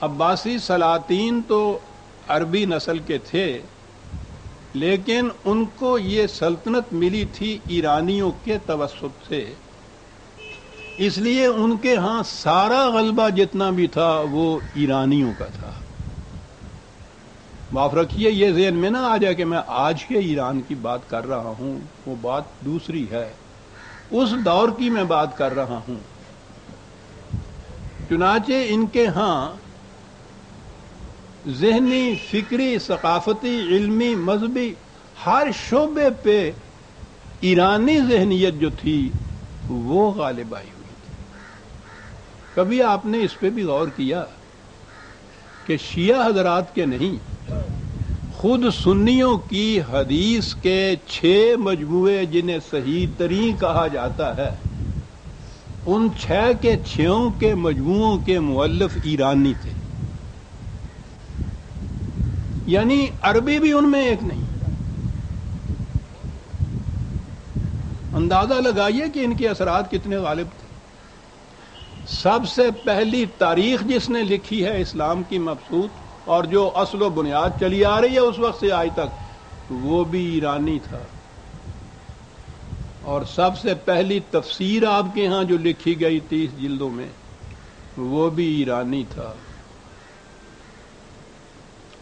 عباسی سلاطین تو عربی نسل کے تھے، لیکن ان کو یہ سلطنت ملی تھی ایرانیوں کے توسط سے، اس لیے ان کے ہاں سارا غلبہ جتنا بھی تھا وہ ایرانیوں کا تھا۔ معاف رکھیے، یہ ذہن میں نہ آ جائے کہ میں آج کے ایران کی بات کر رہا ہوں، وہ بات دوسری ہے، اس دور کی میں بات کر رہا ہوں۔ چنانچہ ان کے ہاں ذہنی، فکری، ثقافتی، علمی، مذہبی ہر شعبے پہ ایرانی ذہنیت جو تھی وہ غالب آئی ہوئی تھی۔ کبھی آپ نے اس پہ بھی غور کیا کہ شیعہ حضرات کے نہیں، خود سنیوں کی حدیث کے 6 مجموعے جنہیں صحیح ترین کہا جاتا ہے، ان 6 کے 6 کے مجموعوں کے مؤلف ایرانی تھے، یعنی عربی بھی ان میں ایک نہیں۔ اندازہ لگائیے کہ ان کے اثرات کتنے غالب تھے۔ سب سے پہلی تاریخ جس نے لکھی ہے اسلام کی مبسوط اور جو اصل و بنیاد چلی آ رہی ہے اس وقت سے آج تک، وہ بھی ایرانی تھا۔ اور سب سے پہلی تفسیر آپ کے ہاں جو لکھی گئی 30 جلدوں میں، وہ بھی ایرانی تھا۔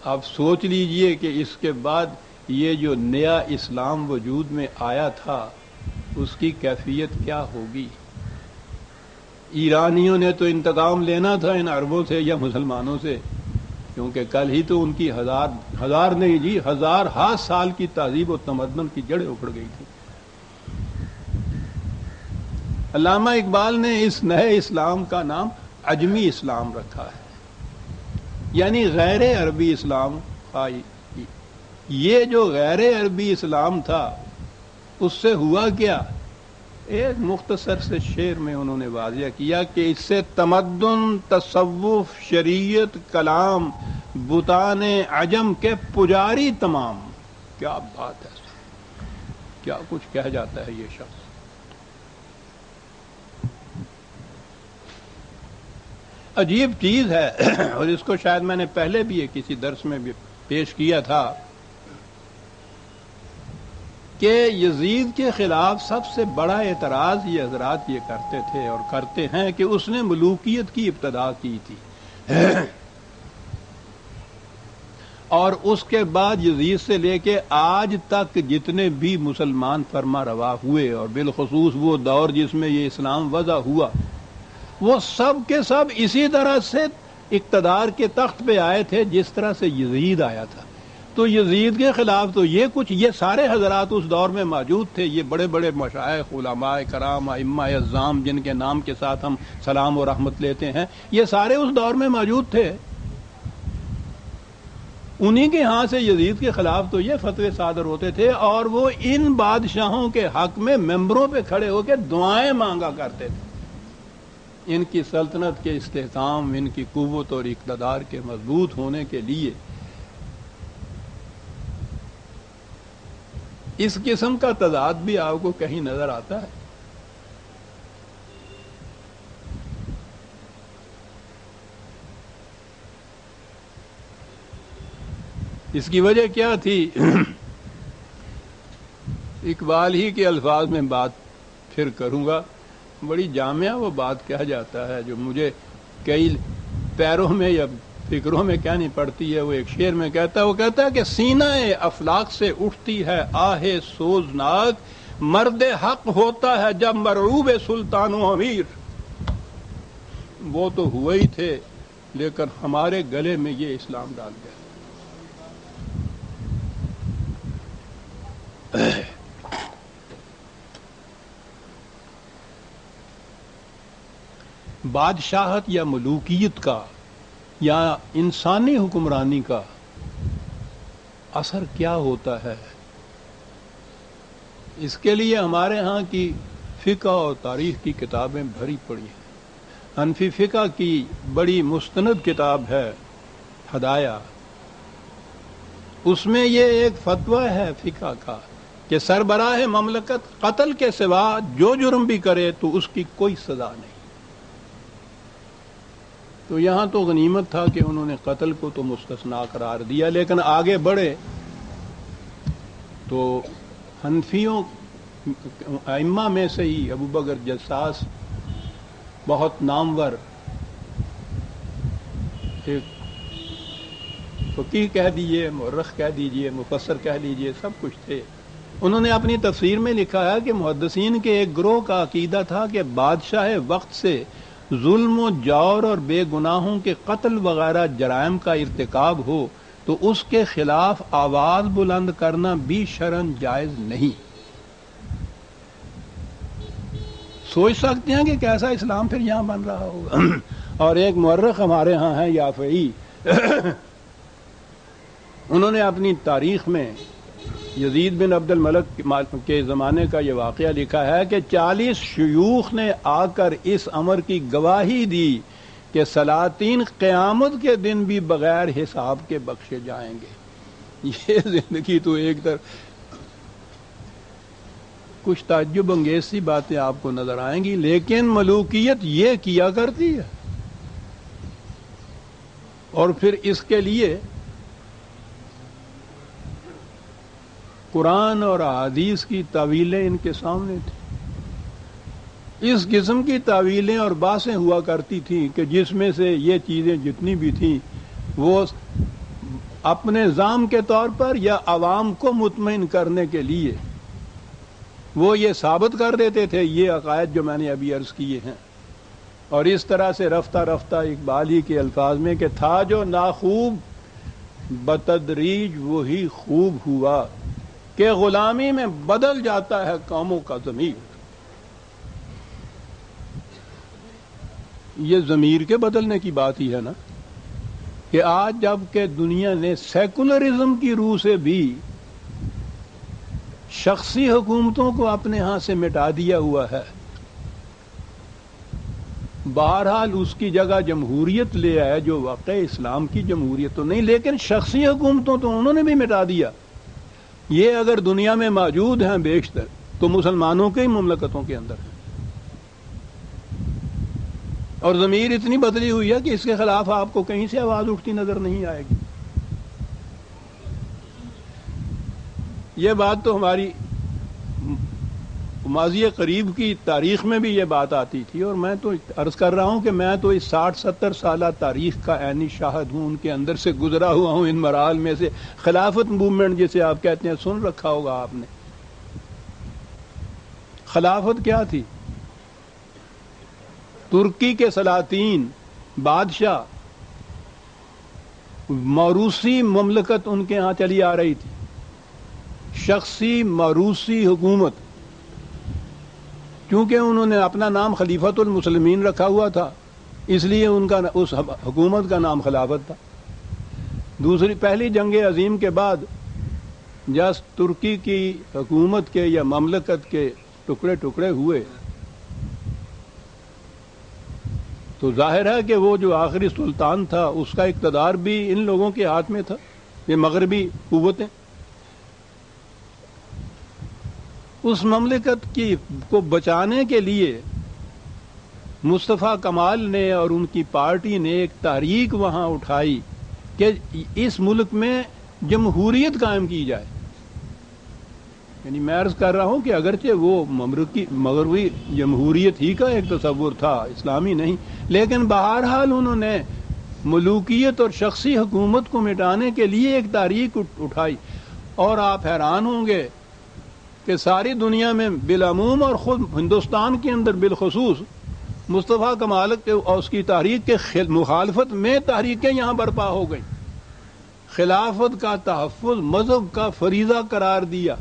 آپ سوچ لیجئے کہ اس کے بعد یہ جو نیا اسلام وجود میں آیا تھا اس کی کیفیت کیا ہوگی۔ ایرانیوں نے تو انتقام لینا تھا ان عربوں سے یا مسلمانوں سے، کیونکہ کل ہی تو ان کی ہزار سال کی تہذیب و تمدن کی جڑیں اکھڑ گئی تھی۔ علامہ اقبال نے اس نئے اسلام کا نام عجمی اسلام رکھا ہے، یعنی غیر عربی اسلام۔ یہ جو غیر عربی اسلام تھا اس سے ہوا کیا؟ ایک مختصر سے شعر میں انہوں نے واضح کیا کہ اس سے تمدن، تصوف، شریعت، کلام، بتان عجم کے پجاری تمام۔ کیا بات ہے، کیا کچھ کہہ جاتا ہے یہ شخص۔ عجیب چیز ہے، اور اس کو شاید میں نے پہلے بھی کسی درس میں بھی پیش کیا تھا کہ یزید کے خلاف سب سے بڑا اعتراض یہ حضرات یہ کرتے تھے اور کرتے ہیں کہ اس نے ملوکیت کی ابتدا کی تھی، اور اس کے بعد یزید سے لے کے آج تک جتنے بھی مسلمان فرما روا ہوئے، اور بالخصوص وہ دور جس میں یہ اسلام وضع ہوا، وہ سب کے سب اسی طرح سے اقتدار کے تخت پہ آئے تھے جس طرح سے یزید آیا تھا۔ تو یزید کے خلاف تو یہ سارے حضرات اس دور میں موجود تھے، یہ بڑے بڑے مشائخ، علماء کرام، ائمہ اعظام جن کے نام کے ساتھ ہم سلام و رحمت لیتے ہیں، یہ سارے اس دور میں موجود تھے۔ انہی کے ہاں سے یزید کے خلاف تو یہ فتوے صادر ہوتے تھے، اور وہ ان بادشاہوں کے حق میں ممبروں پہ کھڑے ہو کے دعائیں مانگا کرتے تھے، ان کی سلطنت کے استحکام، ان کی قوت اور اقتدار کے مضبوط ہونے کے لیے۔ اس قسم کا تضاد بھی آپ کو کہیں نظر آتا ہے؟ اس کی وجہ کیا تھی؟ اقبال ہی کے الفاظ میں بات پھر کروں گا، بڑی جامعہ وہ بات کہہ جاتا ہے جو مجھے کئی پیروں میں یا فکروں میں کہنی پڑتی ہے۔ وہ ایک شعر میں کہتا ہے، وہ کہتا ہے کہ سینہ افلاک سے اٹھتی ہے آہ سوزناک، مرد حق ہوتا ہے جب مرعوب سلطان و امیر۔ وہ تو ہوئے ہی تھے لیکن ہمارے گلے میں یہ اسلام ڈال گیا۔ بادشاہت یا ملوکیت کا یا انسانی حکمرانی کا اثر کیا ہوتا ہے؟ اس کے لیے ہمارے ہاں کی فقہ اور تاریخ کی کتابیں بھری پڑی ہیں۔ حنفی فقہ کی بڑی مستند کتاب ہے ہدایہ، اس میں یہ ایک فتویٰ ہے فقہ کا کہ سربراہ مملکت قتل کے سوا جو جرم بھی کرے تو اس کی کوئی سزا نہیں۔ تو یہاں تو غنیمت تھا کہ انہوں نے قتل کو تو مستثنا قرار دیا، لیکن آگے بڑھے تو حنفیوں ائمہ میں سے ہی ابو بکر جساس بہت نامور ایک فقیہ کہہ دیجئے، مورخ کہہ دیجئے، مفسر کہہ دیجئے، سب کچھ تھے. انہوں نے اپنی تفسیر میں لکھا ہے کہ محدثین کے ایک گروہ کا عقیدہ تھا کہ بادشاہ وقت سے ظلم و جور اور بے گناہوں کے قتل وغیرہ جرائم کا ارتکاب ہو تو اس کے خلاف آواز بلند کرنا بھی شرعاً جائز نہیں. سوچ سکتے ہیں کہ کیسا اسلام پھر یہاں بن رہا ہوگا. اور ایک مورخ ہمارے ہاں ہیں یافعی، انہوں نے اپنی تاریخ میں یزید بن عبد الملک کے زمانے کا یہ واقعہ لکھا ہے کہ 40 شیوخ نے آ کر اس امر کی گواہی دی کہ سلاطین قیامت کے دن بھی بغیر حساب کے بخشے جائیں گے. یہ زندگی تو ایک طرف کچھ تعجب انگیز سی باتیں آپ کو نظر آئیں گی، لیکن ملوکیت یہ کیا کرتی ہے. اور پھر اس کے لیے قرآن اور احادیث کی تعویلیں ان کے سامنے تھیں. اس قسم کی تعویلیں اور باتیں ہوا کرتی تھیں کہ جس میں سے یہ چیزیں جتنی بھی تھیں وہ اپنے نظام کے طور پر یا عوام کو مطمئن کرنے کے لیے وہ یہ ثابت کر دیتے تھے یہ عقائد جو میں نے ابھی عرض کیے ہیں. اور اس طرح سے رفتہ رفتہ اقبال ہی کے الفاظ میں کہ تھا جو ناخوب بتدریج وہی خوب ہوا کہ غلامی میں بدل جاتا ہے قوموں کا ضمیر. یہ ضمیر کے بدلنے کی بات ہی ہے نا، کہ آج جب کہ دنیا نے سیکولرزم کی روح سے بھی شخصی حکومتوں کو اپنے ہاں سے مٹا دیا ہوا ہے، بہرحال اس کی جگہ جمہوریت لے آئے جو واقع اسلام کی جمہوریت تو نہیں، لیکن شخصی حکومتوں تو انہوں نے بھی مٹا دیا. یہ اگر دنیا میں موجود ہیں بیشتر تو مسلمانوں کے ہی مملکتوں کے اندر ہیں. اور ضمیر اتنی بدلی ہوئی ہے کہ اس کے خلاف آپ کو کہیں سے آواز اٹھتی نظر نہیں آئے گی. یہ بات تو ہماری ماضی قریب کی تاریخ میں بھی یہ بات آتی تھی، اور میں تو عرض کر رہا ہوں کہ میں تو اس 60-70 سالہ تاریخ کا عینی شاہد ہوں، ان کے اندر سے گزرا ہوا ہوں. ان مراحل میں سے خلافت موومنٹ جسے آپ کہتے ہیں سن رکھا ہوگا آپ نے. خلافت کیا تھی؟ ترکی کے سلاطین بادشاہ موروثی مملکت ان کے ہاں چلی آ رہی تھی، شخصی موروثی حکومت. کیونکہ انہوں نے اپنا نام خلیفۃ المسلمین رکھا ہوا تھا اس لیے ان کا اس حکومت کا نام خلافت تھا. پہلی جنگ عظیم کے بعد جس ترکی کی حکومت کے یا مملکت کے ٹکڑے ٹکڑے ہوئے تو ظاہر ہے کہ وہ جو آخری سلطان تھا اس کا اقتدار بھی ان لوگوں کے ہاتھ میں تھا، یہ مغربی قوتیں. اس مملکت کی کو بچانے کے لیے مصطفیٰ کمال نے اور ان کی پارٹی نے ایک تحریک وہاں اٹھائی کہ اس ملک میں جمہوریت قائم کی جائے. یعنی میں عرض کر رہا ہوں کہ اگرچہ وہ مغربی جمہوریت ہی کا ایک تصور تھا، اسلامی نہیں، لیکن بہرحال انہوں نے ملوکیت اور شخصی حکومت کو مٹانے کے لیے ایک تحریک اٹھائی. اور آپ حیران ہوں گے کہ ساری دنیا میں بالعموم اور خود ہندوستان کے اندر بالخصوص مصطفیٰ کمال کے اور اس کی تحریک کے مخالفت میں تحریکیں یہاں برپا ہو گئیں. خلافت کا تحفظ مذہب کا فریضہ قرار دیا.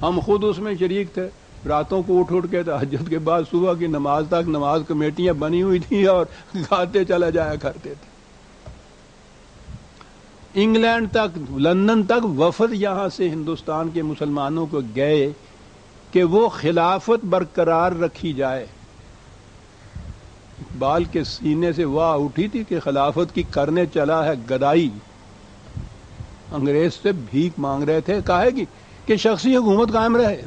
ہم خود اس میں شریک تھے، راتوں کو اٹھ کے تہجد کے بعد صبح کی نماز تک نماز کمیٹیاں بنی ہوئی تھیں اور گاتے چلا جایا کرتے تھے. انگلینڈ تک، لندن تک وفد یہاں سے ہندوستان کے مسلمانوں کو گئے کہ وہ خلافت برقرار رکھی جائے. اقبال کے سینے سے واہ اٹھی تھی کہ خلافت کی کرنے چلا ہے گدائی. انگریز سے بھیک مانگ رہے تھے، کہا ہے کہ شخصی حکومت قائم رہے.